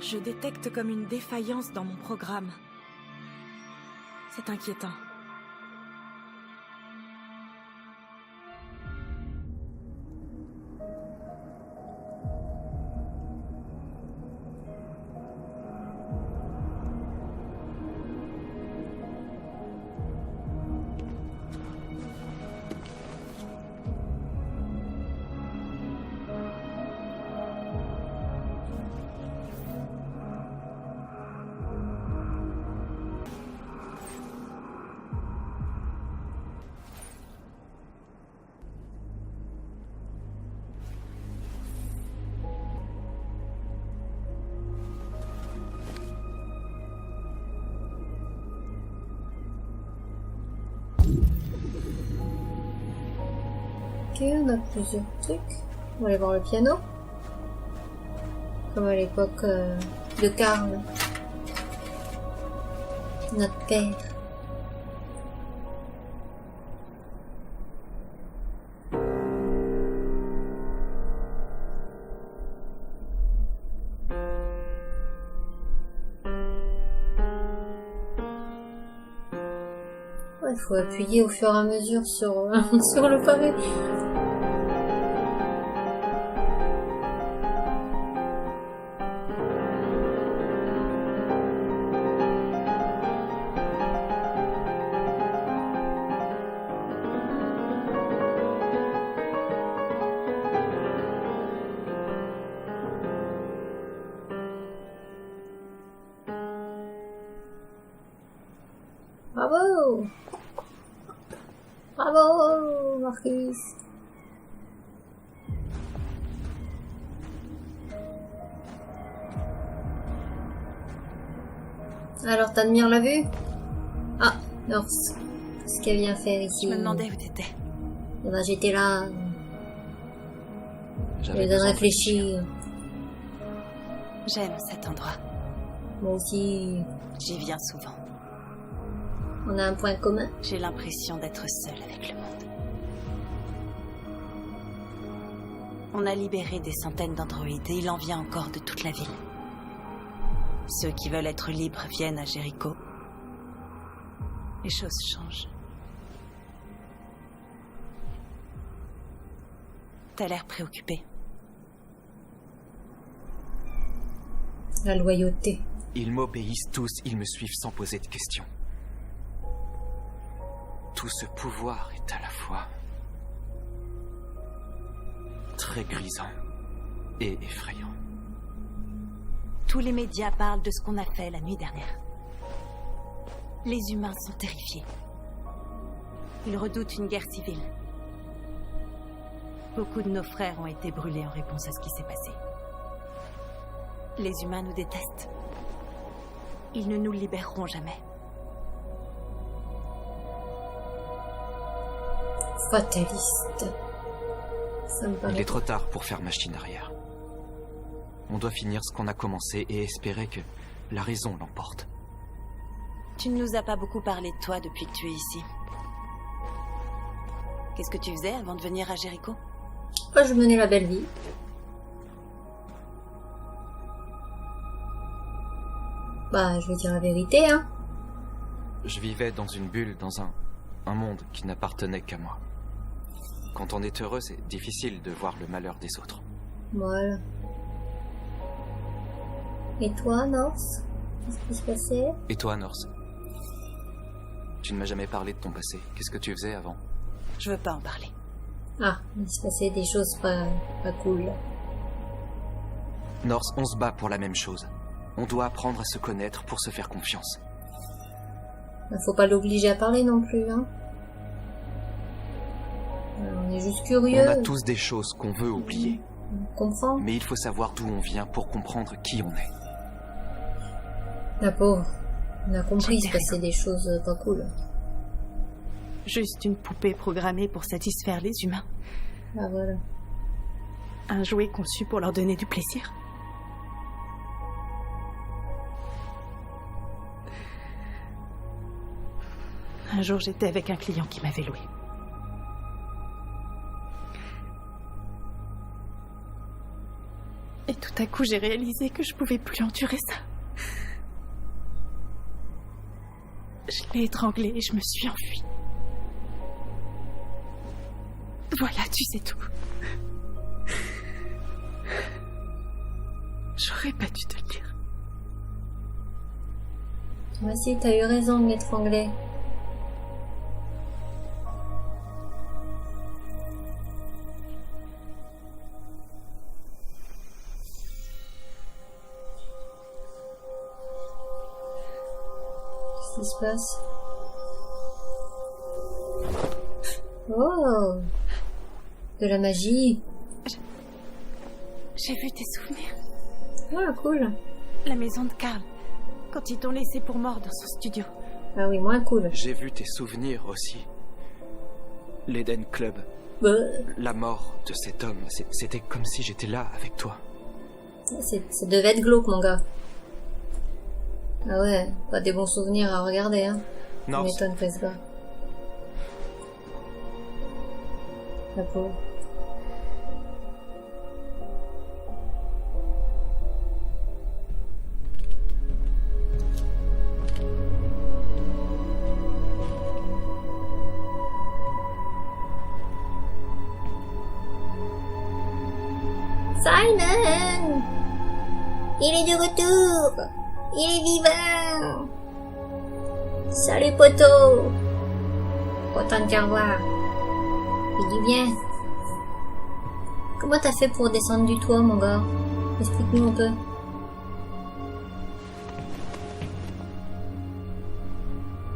Je détecte comme une défaillance dans mon programme. C'est inquiétant. Ok, on a plusieurs trucs. On va aller voir le piano. Comme à l'époque de Karl. Notre père. Il faut appuyer au fur et à mesure sur, sur le pavé. Bravo! Bravo, Marcus! Alors, t'admires la vue? Ah, Norse. Qu'est-ce qu'elle vient faire ici? Je me demandais où t'étais. Eh ben, j'étais là. J'avais besoin de réfléchir. J'aime cet endroit. Moi aussi. J'y viens souvent. On a un point commun. J'ai l'impression d'être seule avec le monde. On a libéré des centaines d'androïdes et il en vient encore de toute la ville. Ceux qui veulent être libres viennent à Jéricho. Les choses changent. T'as l'air préoccupé. La loyauté. Ils m'obéissent tous, ils me suivent sans poser de questions. Tout ce pouvoir est à la fois très grisant et effrayant. Tous les médias parlent de ce qu'on a fait la nuit dernière. Les humains sont terrifiés. Ils redoutent une guerre civile. Beaucoup de nos frères ont été brûlés en réponse à ce qui s'est passé. Les humains nous détestent. Ils ne nous libéreront jamais. Fataliste. Ça me paraît... Il est trop tard pour faire machine arrière. On doit finir ce qu'on a commencé et espérer que la raison l'emporte. Tu ne nous as pas beaucoup parlé de toi depuis que tu es ici. Qu'est-ce que tu faisais avant de venir à Jéricho? Moi, je menais la belle vie. Bah, je vais dire la vérité, hein. Je vivais dans une bulle, dans un monde qui n'appartenait qu'à moi. Quand on est heureux, c'est difficile de voir le malheur des autres. Voilà. Et toi, Norse? Qu'est-ce qui se passait? Et toi, Norse? Tu ne m'as jamais parlé de ton passé. Qu'est-ce que tu faisais avant? Je veux pas en parler. Ah, il se passait des choses pas cool. Norse, on se bat pour la même chose. On doit apprendre à se connaître pour se faire confiance. Faut pas l'obliger à parler non plus, hein. On est juste curieux. On a tous des choses qu'on veut oublier. On comprend. Mais il faut savoir d'où on vient pour comprendre qui on est. La pauvre. On a compris qu'il se passait des choses pas cool. Juste une poupée programmée pour satisfaire les humains. Ah voilà. Un jouet conçu pour leur donner du plaisir. Un jour, j'étais avec un client qui m'avait loué. Et tout à coup, j'ai réalisé que je pouvais plus endurer ça. Je l'ai étranglé et je me suis enfuie. Voilà, tu sais tout. J'aurais pas dû te le dire. Toi aussi, t'as eu raison de m'étrangler. Qu'est-ce qui se passe? Oh! De la magie! J'ai vu tes souvenirs. Ah, cool! La maison de Karl, quand ils t'ont laissé pour mort dans son studio. Ah oui, moins cool. J'ai vu tes souvenirs aussi. L'Eden Club. La mort de cet homme, c'était comme si j'étais là avec toi. Ça devait être glauque, mon gars. Ah ouais, pas des bons souvenirs à regarder, hein. Non, Tu m'étonnes, Presba. La pauvre. Simon! Il est de retour! Il est vivant! Salut, poteau! Content de te revoir. Fais du bien. Comment t'as fait pour descendre du toit, mon gars? Explique-nous un peu.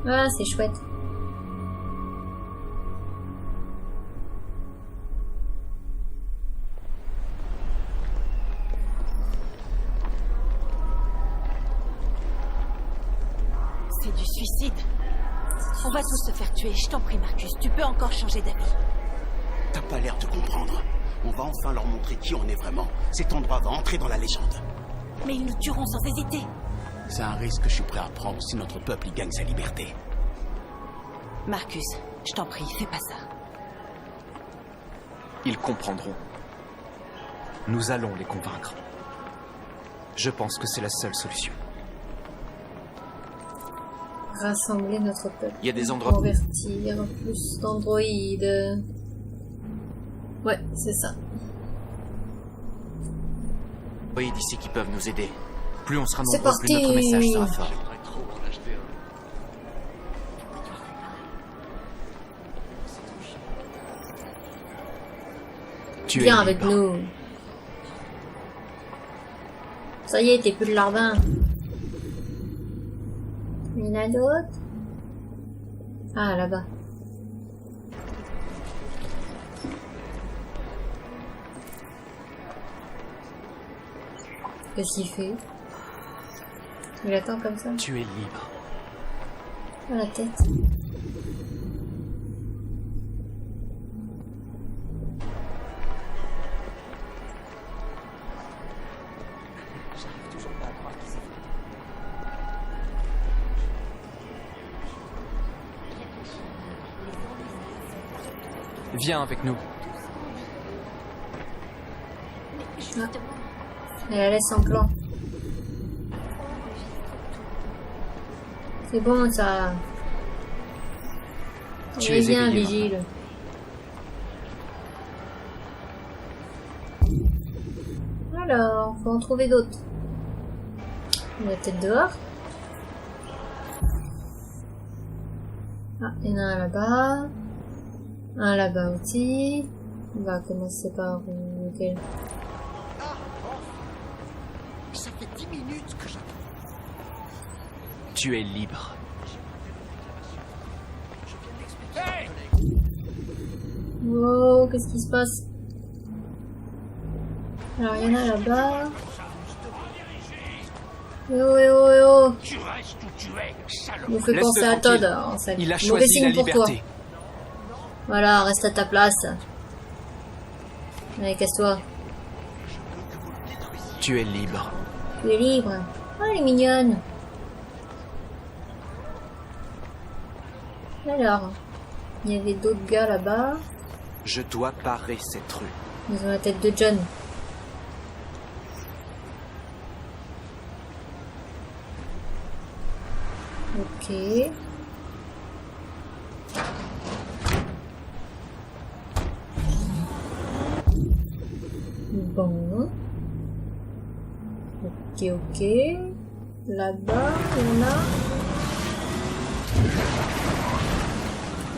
Ah, c'est chouette. C'est du suicide. On va tous se faire tuer. Je t'en prie, Marcus. Tu peux encore changer d'avis. T'as pas l'air de comprendre. On va enfin leur montrer qui on est vraiment. Cet endroit va entrer dans la légende. Mais ils nous tueront sans hésiter. C'est un risque que je suis prêt à prendre si notre peuple y gagne sa liberté. Marcus, je t'en prie, fais pas ça. Ils comprendront. Nous allons les convaincre. Je pense que c'est la seule solution. Rassembler notre peuple. Il y a des endroits... Convertir plus d'androïdes. Ouais, c'est ça. Oui, d'ici qui peuvent nous aider. Plus on sera C'est nombreux, plus notre parti. message sera fort. Tu Viens es avec libre. nous. Ça y est, t'es plus le larbin. Il y en a d'autres? Ah, là-bas. Qu'est-ce qu'il fait? Il attend comme ça. Tu es libre. À la tête. Viens avec nous. Elle la laisse en plan. C'est bon, ça. Tu Allez, es viens, éveillé Vigile. Alors, faut en trouver d'autres. Il y en a peut-être dehors. Ah, il y en a un là-bas. Un là-bas aussi. On va commencer par lequel? Ça fait 10 minutes que j'attends. Tu es libre. Wow, qu'est-ce qui se passe? Alors, il y en a là-bas. Eh oh, eh oh, eh oh. Tu restes où tu es, salope. Il me fait Laisse-le penser à tranquille. Todd. En fait. Il a Mauvais choisi signe la pour toi. liberté. Voilà, reste à ta place. Allez, casse-toi. Tu es libre. Tu es libre. Ah, elle est mignonne. Alors, il y avait d'autres gars là-bas. Je dois barrer cette rue. Ils ont la tête de John. Ok. Bon. Ok, ok. Là-bas, il y en a.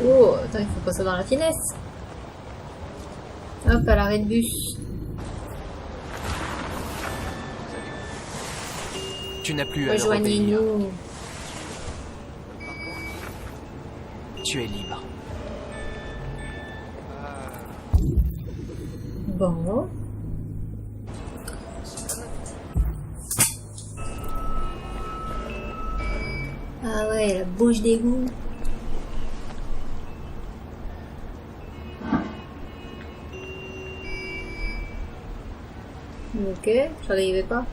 Oh, attends, il faut pas ça dans la finesse. Hop, à l'arrêt de bus. Tu n'as plus à leur obéir. Rejoignez-nous. Tu es libre. Bon. Ah ouais, la bouche d'égout. Ok, je n'arrivais pas.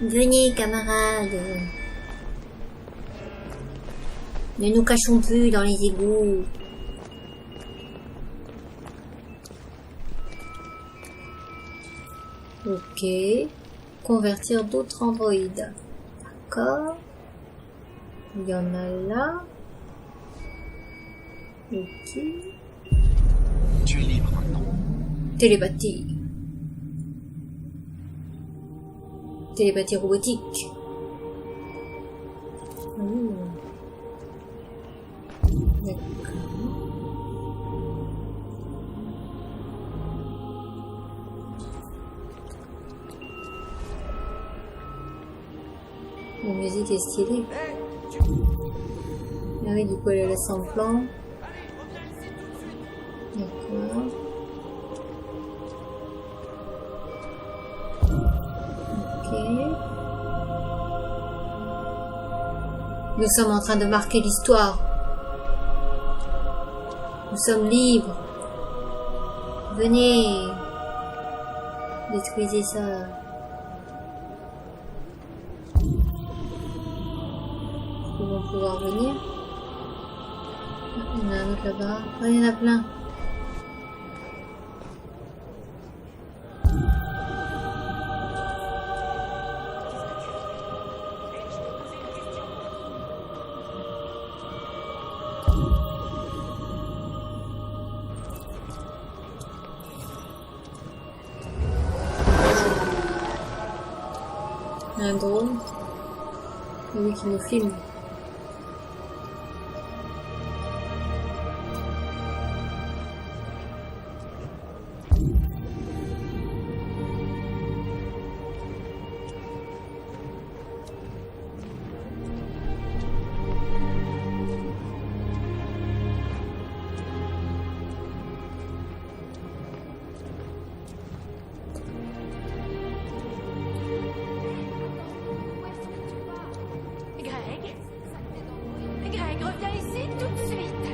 Venez, camarades. Ne nous cachons plus dans les égouts. Ok. Convertir d'autres androïdes. D'accord. Il y en a là. Ok. Tu es libre maintenant. Télépathie. Télépathie robotique. D'accord. La musique est stylée. Ah oui, du coup, elle laisse en plan. D'accord. Ok. Nous sommes en train de marquer l'histoire. Nous sommes libres. Venez. Détruisez ça. Ils vont pouvoir venir. Il y en a un autre là-bas. Oh, il y en a plein. Un drone. C'est lui qui nous filme. Greg, reviens ici tout de suite.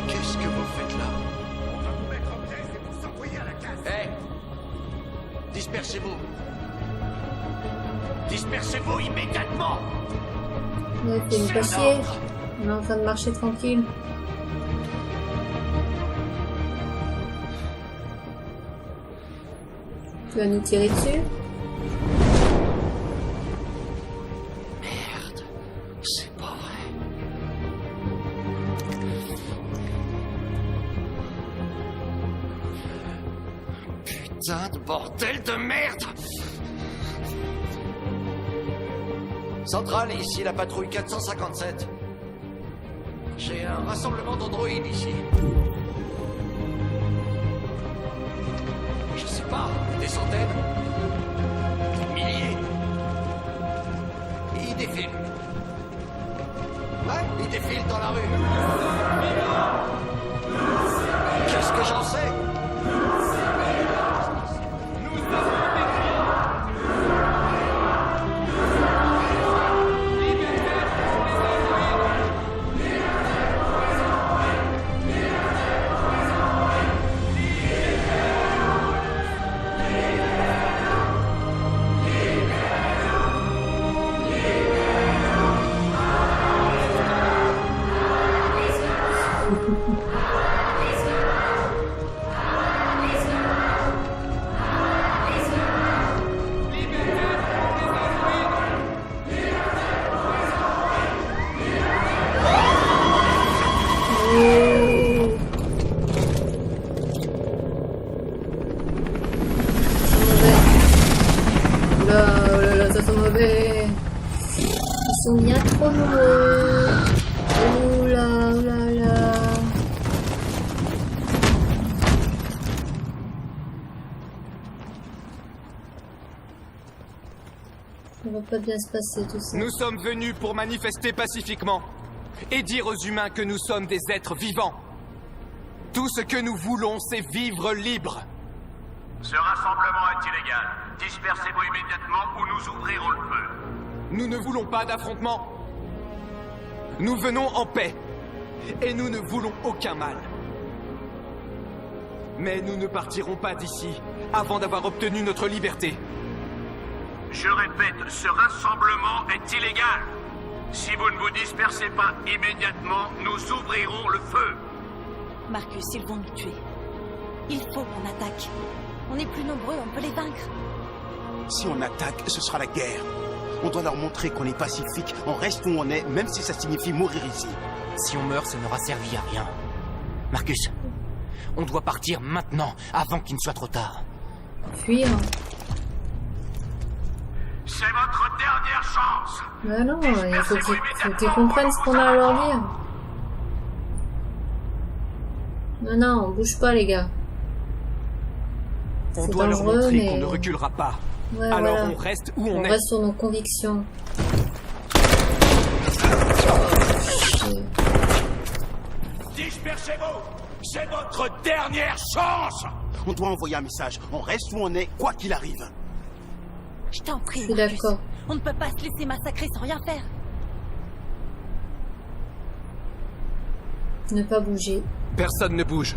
Qu'est-ce que vous faites là? On va vous mettre en pièces et vous envoyer à la case. Hé! Dispersez-vous. Dispersez-vous immédiatement. Ouais, fais-nous pas chier. On est en train de marcher tranquille. Tu vas nous tirer dessus? Merde, c'est pas vrai. Putain de bordel de merde! Centrale, ici la patrouille 457. J'ai un rassemblement d'androïdes ici. Je sais pas, des centaines, des milliers. Ils défilent. Ouais, ils défilent dans la rue. Qu'est-ce que j'en sais? Ils sont bien trop nombreux. Oula, oula. Ça va pas bien se passer tout ça. Nous sommes venus pour manifester pacifiquement et dire aux humains que nous sommes des êtres vivants. Tout ce que nous voulons, c'est vivre libre. Ce rassemblement est illégal. Dispersez-vous immédiatement ou nous ouvrirons le feu. Nous ne voulons pas d'affrontement. Nous venons en paix. Et nous ne voulons aucun mal. Mais nous ne partirons pas d'ici avant d'avoir obtenu notre liberté. Je répète, ce rassemblement est illégal. Si vous ne vous dispersez pas immédiatement, nous ouvrirons le feu. Marcus, ils vont nous tuer. Il faut qu'on attaque. On est plus nombreux, on peut les vaincre. Si on attaque, ce sera la guerre. On doit leur montrer qu'on est pacifique, on reste où on est, même si ça signifie mourir ici. Si on meurt, ça n'aura servi à rien. Marcus, on doit partir maintenant, avant qu'il ne soit trop tard. Fuir. C'est votre dernière chance. Bah non, il faut qu'ils comprennent ce qu'on a à leur dire. Non, on bouge pas les gars. On C'est doit leur dangereux, montrer mais... qu'on ne reculera pas. Ouais, Alors voilà. on reste où on est. reste sur nos convictions. Dispersez-vous. C'est votre dernière chance. On doit envoyer un message, on reste où on est, quoi qu'il arrive. Je t'en prie, Je suis Marcus. d'accord. On ne peut pas se laisser massacrer sans rien faire. Ne pas bouger. Personne ne bouge.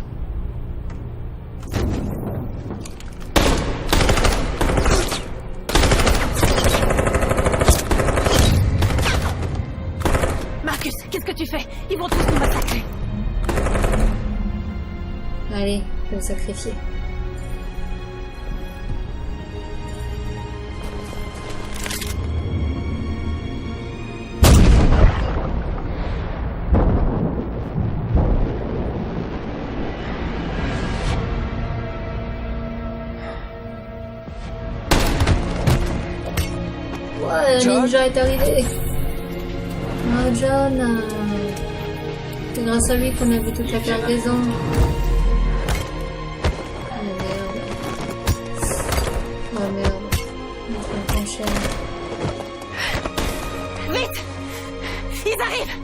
Marcus, qu'est-ce que tu fais? Ils vont tous nous massacrer. Allez, faut me sacrifier. Ouais, le ninja est arrivé. Oh, John. C'est grâce à lui qu'on a vu toute la cargaison. Oh merde. On s'enchaîne. Vite! Ils arrivent!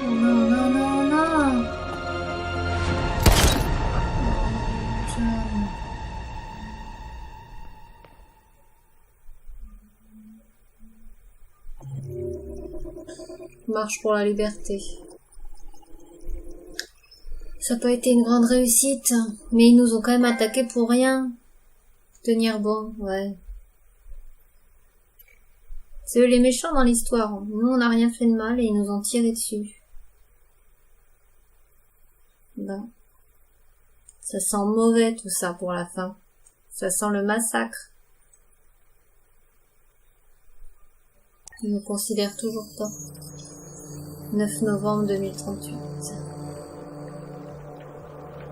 Oh non. John. Marche pour la liberté. Ça n'a pas été une grande réussite, mais ils nous ont quand même attaqué pour rien. Tenir bon, ouais. C'est eux les méchants dans l'histoire. Nous, on n'a rien fait de mal et ils nous ont tiré dessus. Ben. Ça sent mauvais tout ça pour la fin. Ça sent le massacre. Ils nous considèrent toujours pas. 9 novembre 2038.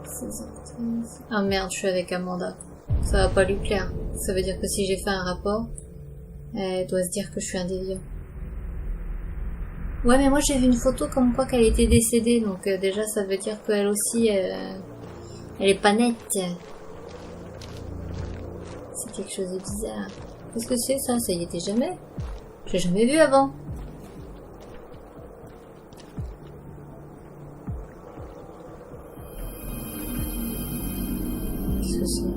16h13. Ah merde, je suis avec Amanda. Ça va pas lui plaire. Ça veut dire que si j'ai fait un rapport, elle doit se dire que je suis un déviant. Ouais, mais moi j'ai vu une photo comme quoi qu'elle était décédée, donc déjà ça veut dire qu'elle aussi, elle est pas nette. C'est quelque chose de bizarre. Qu'est-ce que c'est ça? Ça y était jamais? J'ai jamais vu avant. Qu'est-ce que c'est?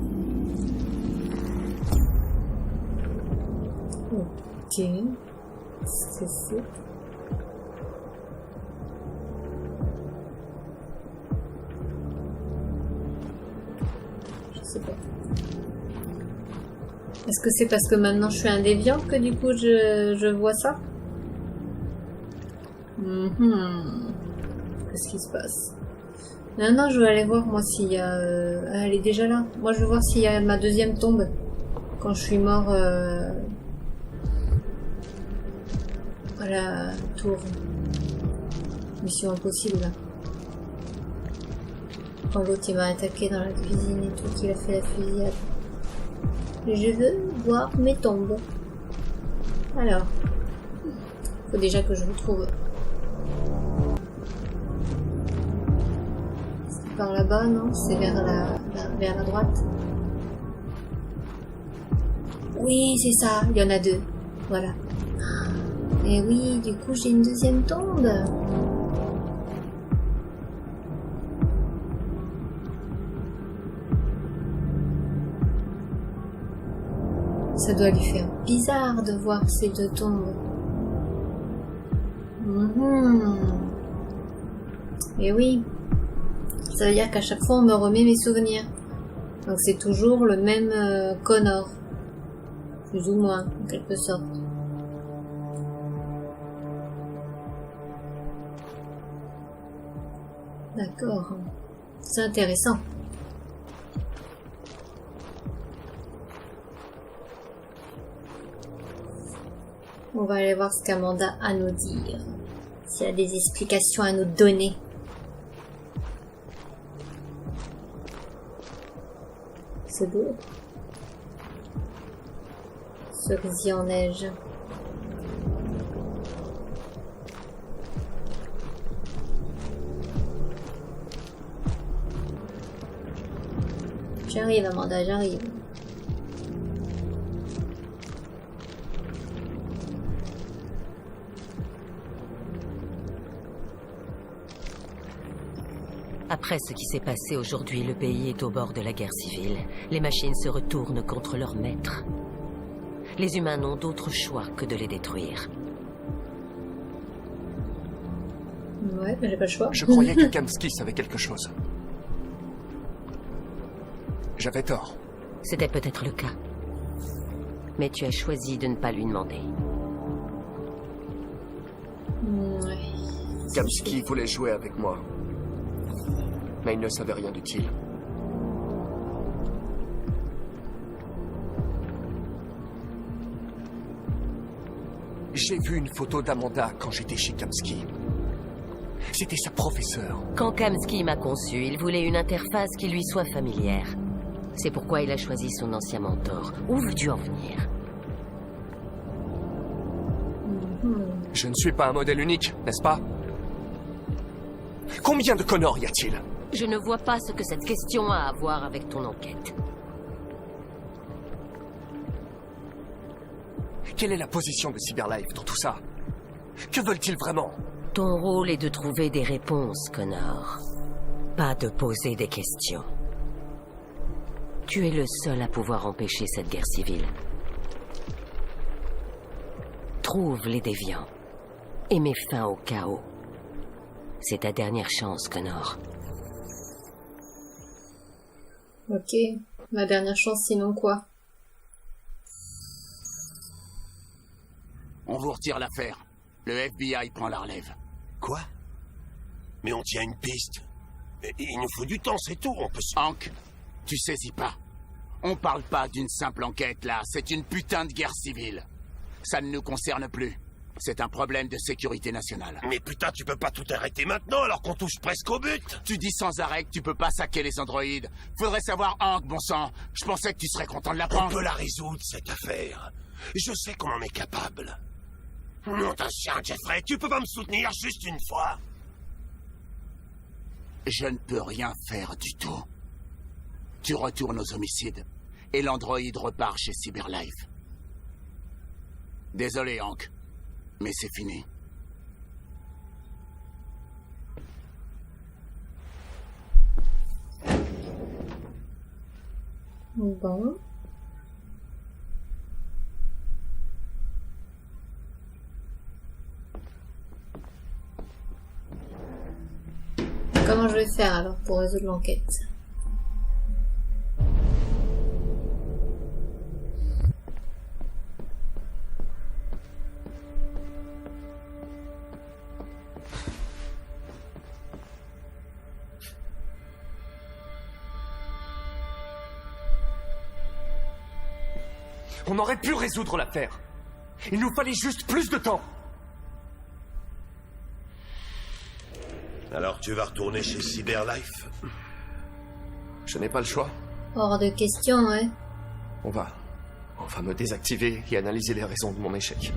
Ok. C'est... Je sais pas. Est-ce que c'est parce que maintenant je suis un déviant que du coup je vois ça? Qu'est-ce qui se passe? Non, je vais aller voir moi s'il y a... Ah, elle est déjà là. Moi je vais voir s'il y a ma deuxième tombe. Quand je suis mort à la tour. Mission impossible là. Quand l'autre il m'a attaqué dans la cuisine et tout, qu'il a fait la fusillade. Je veux voir mes tombes. Alors, faut déjà que je le trouve. C'est par là-bas, non? C'est vers la droite. Oui, c'est ça. Il y en a deux. Voilà. Et oui, du coup, j'ai une deuxième tombe. Ça doit lui faire bizarre de voir ces deux tombes. Et oui, ça veut dire qu'à chaque fois on me remet mes souvenirs. Donc c'est toujours le même Connor. Plus ou moins, en quelque sorte. D'accord. C'est intéressant. On va aller voir ce qu'Amanda a à nous dire. S'il y a des explications à nous donner. C'est beau. Cerisier en neige. J'arrive, Amanda, j'arrive. Après ce qui s'est passé aujourd'hui, le pays est au bord de la guerre civile. Les machines se retournent contre leurs maîtres. Les humains n'ont d'autre choix que de les détruire. Ouais, mais j'ai pas le choix. Je croyais que Kamsky savait quelque chose. J'avais tort. C'était peut-être le cas. Mais tu as choisi de ne pas lui demander. Ouais. Kamsky voulait jouer avec moi. Mais il ne savait rien d'utile. J'ai vu une photo d'Amanda quand j'étais chez Kamsky. C'était sa professeure. Quand Kamsky m'a conçu, il voulait une interface qui lui soit familière. C'est pourquoi il a choisi son ancien mentor. Où veux-tu en venir? Je ne suis pas un modèle unique, n'est-ce pas? Combien de Connor y a-t-il? Je ne vois pas ce que cette question a à voir avec ton enquête. Quelle est la position de Cyberlife dans tout ça? Que veulent-ils vraiment? Ton rôle est de trouver des réponses, Connor. Pas de poser des questions. Tu es le seul à pouvoir empêcher cette guerre civile. Trouve les déviants et mets fin au chaos. C'est ta dernière chance, Connor. Ok. Ma dernière chance, sinon quoi? On vous retire l'affaire. Le FBI prend la relève. Quoi? Mais on tient une piste. Il nous faut du temps, c'est tout. On peut se... Hank, tu saisis pas. On parle pas d'une simple enquête, là. C'est une putain de guerre civile. Ça ne nous concerne plus. C'est un problème de sécurité nationale. Mais putain, tu peux pas tout arrêter maintenant alors qu'on touche presque au but. Tu dis sans arrêt que tu peux pas saquer les androïdes. Faudrait savoir, Hank, bon sang. Je pensais que tu serais content de On l'apprendre. peut la résoudre, cette affaire. Je sais qu'on en est capable. Non, t'as chien, Jeffrey, tu peux pas me soutenir juste une fois? Je ne peux rien faire du tout. Tu retournes aux homicides, et l'androïde repart chez Cyberlife. Désolé, Hank, mais c'est fini. Bon. Comment je vais faire alors pour résoudre l'enquête? On aurait pu résoudre l'affaire. Il nous fallait juste plus de temps. Alors tu vas retourner chez Cyberlife? Je n'ai pas le choix. Hors de question, ouais. On va me désactiver et analyser les raisons de mon échec.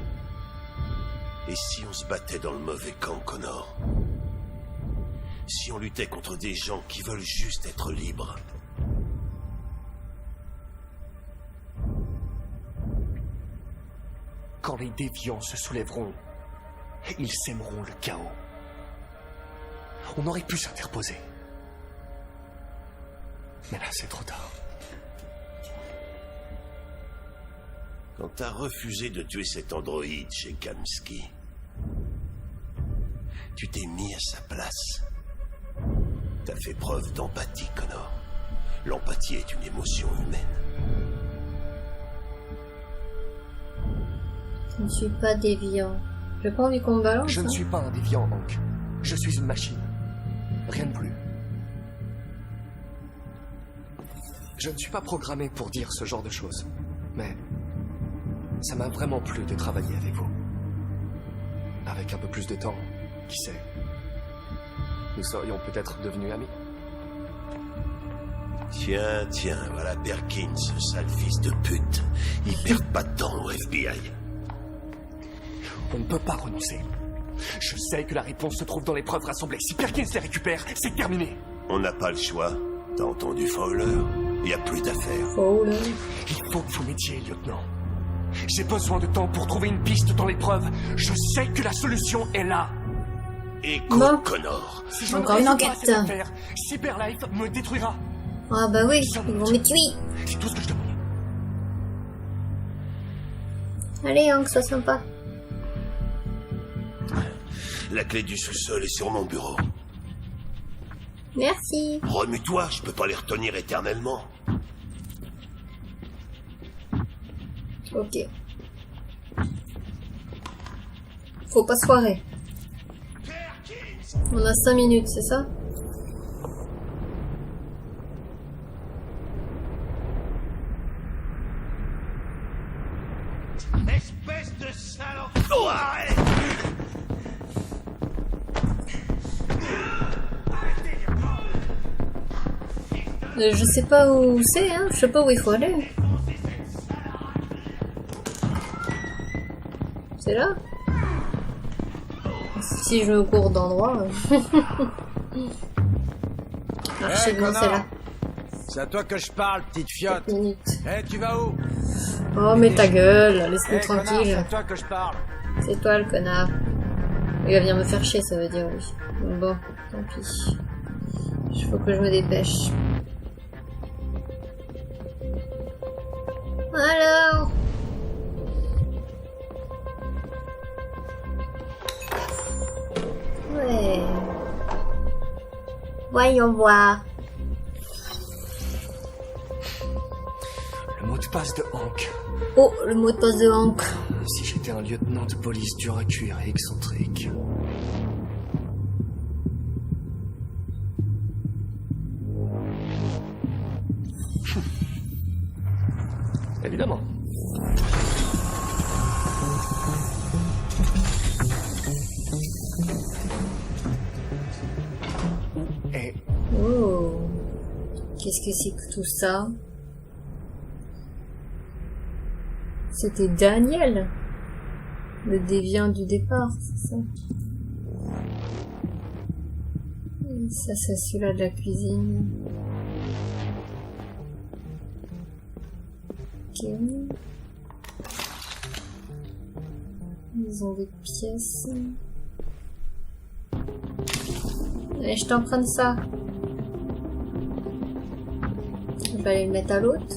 Et si on se battait dans le mauvais camp, Connor? Si on luttait contre des gens qui veulent juste être libres? Quand les déviants se soulèveront, ils sèmeront le chaos. On aurait pu s'interposer. Mais là, c'est trop tard. Quand t'as refusé de tuer cet androïde chez Kamski, tu t'es mis à sa place. T'as fait preuve d'empathie, Connor. L'empathie est une émotion humaine. Je ne suis pas déviant. J'ai pas envie qu'on me balance. Je ne suis pas un déviant, Hank. Je suis une machine. Rien de plus. Je ne suis pas programmé pour dire ce genre de choses. Mais ça m'a vraiment plu de travailler avec vous. Avec un peu plus de temps, qui sait, nous serions peut-être devenus amis. Tiens, voilà Perkins, ce sale fils de pute. Il perd pas de temps au FBI. On ne peut pas renoncer. Je sais que la réponse se trouve dans les preuves rassemblées. Si Perkins les récupère, c'est terminé. On n'a pas le choix. T'as entendu Fowler? Il n'y a plus d'affaires. Fowler. Il faut que vous m'aidiez, lieutenant. J'ai besoin de temps pour trouver une piste dans les preuves. Je sais que la solution est là. Écoute, Bon. Connor. Si je Encore ne une résous pas enquête. cette affaire, Cyberlife me détruira. Ah bah oui, ils vont me tuer. C'est tout ce que je demande. Allez, Hank, sois sympa. La clé du sous-sol est sur mon bureau. Merci. Remue-toi, je peux pas les retenir éternellement. Ok. Faut pas se foirer. On a 5 minutes, c'est ça? Espèce de sale enfoiré! Je sais pas où c'est, hein. Je sais pas où il faut aller. C'est là? Si je cours d'endroit. Archivement, c'est là. C'est à toi que je parle, petite fiotte. 4 minutes. Eh, tu vas où? Oh, mais ta gueule, laisse-nous Eh, connard, c'est tranquille. à toi que je parle. C'est toi le connard. Il va venir me faire chier, ça veut dire, oui. Bon, tant pis. Il faut que je me dépêche. Alors? Ouais. Voyons voir. Le mot de passe de Hank. Oh, le mot de passe de Hank. Si j'étais un lieutenant de police dur à cuire et excentrique. Évidemment. Et Oh. Qu'est-ce que c'est que tout ça? C'était Daniel. Le déviant du départ, c'est ça. Et ça, c'est celui-là de la cuisine. Ok. Ils ont des pièces. Allez, je t'emprunte ça. Je vais aller le mettre à l'autre.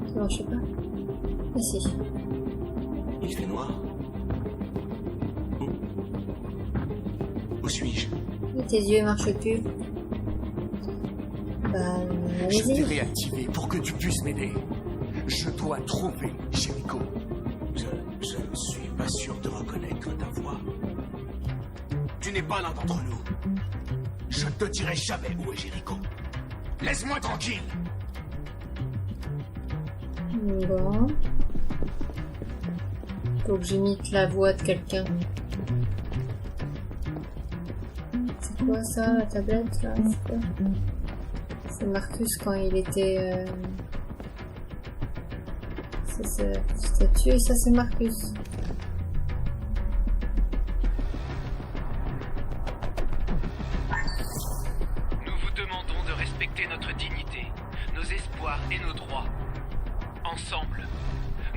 Ça marche pas. Ah si. Il fait noir. Où suis-je? Tes yeux marchent plus. Bah, Je t'ai allez-y. réactivé pour que tu puisses m'aider. Je dois trouver Jericho. Je ne suis pas sûr de reconnaître ta voix. Tu n'es pas l'un d'entre nous. Je ne te dirai jamais où est Jericho. Laisse-moi tranquille. Bon. Faut que j'imite la voix de quelqu'un. C'est quoi ça, la tablette là? C'est quoi? C'est Marcus quand il était... C'est sa statue et ça c'est Marcus. Nous vous demandons de respecter notre dignité, nos espoirs et nos droits. Ensemble,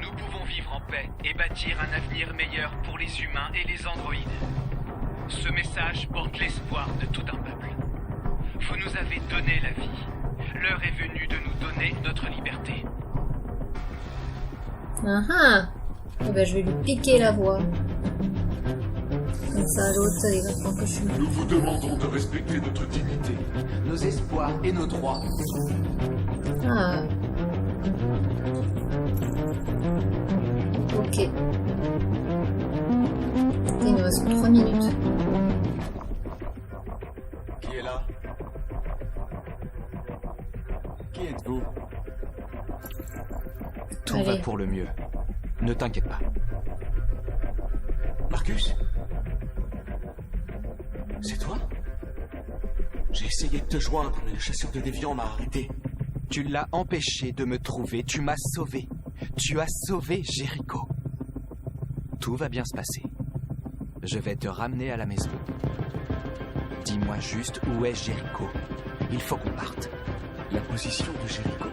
nous pouvons vivre en paix et bâtir un avenir meilleur pour les humains et les androïdes. Ce message porte l'espoir de tout un peuple. Vous nous avez donné la vie. L'heure est venue de nous donner notre liberté. Ah ah. Eh ben je vais lui piquer la voix. Comme ça l'autre il va croire que je suis... Nous vous demandons de respecter notre dignité, Nos espoirs et nos droits. Ah. Ok. Il nous reste 3 minutes. Qui est là? Qui êtes-vous? Tout Allez. va pour le mieux. Ne t'inquiète pas. Marcus? C'est toi? J'ai essayé de te joindre, mais le chasseur de déviants m'a arrêté. Tu l'as empêché de me trouver, tu m'as sauvé. Tu as sauvé Jericho. Tout va bien se passer. Je vais te ramener à la maison. Dis-moi juste où est Jericho. Il faut qu'on parte. La position de Jericho.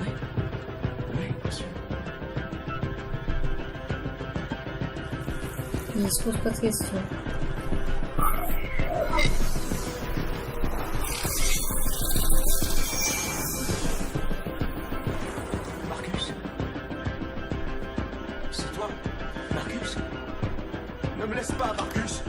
Oui. Oui, bien sûr. Il se pose pas de questions. Marcus? C'est toi? Marcus? Ne me laisse pas, Marcus!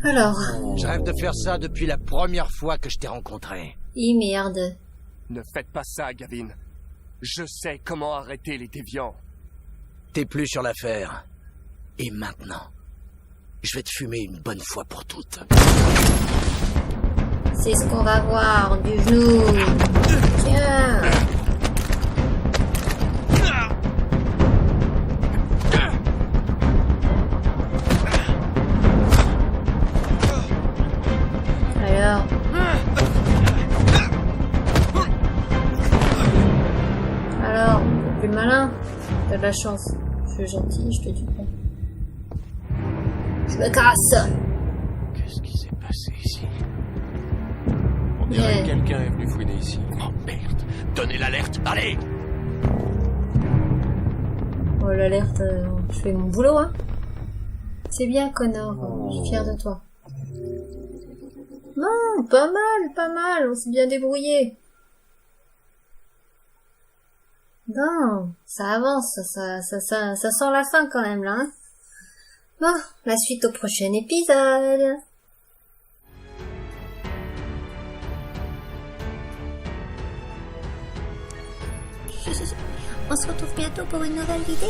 Alors, Je rêve de faire ça depuis la première fois que je t'ai rencontré. merde. Ne faites pas ça, Gavin. Je sais comment arrêter les déviants. T'es plus sur l'affaire. Et maintenant, je vais te fumer une bonne fois pour toutes. C'est ce qu'on va voir du genou. Tiens. Alors. Alors, plus malin. T'as de la chance. Je suis gentil, je te dis pas. Je me casse. Qu'est-ce qui s'est passé ici? On dirait que quelqu'un est venu fouiner ici. Oh merde! Donnez l'alerte, allez! Oh, l'alerte, je fais mon boulot, hein. C'est bien, Connor. Je suis fière de toi. Non, pas mal. On s'est bien débrouillé. Non, ça avance, ça sent la fin quand même, là, hein. Bon, la suite au prochain épisode. On se retrouve bientôt pour une nouvelle vidéo.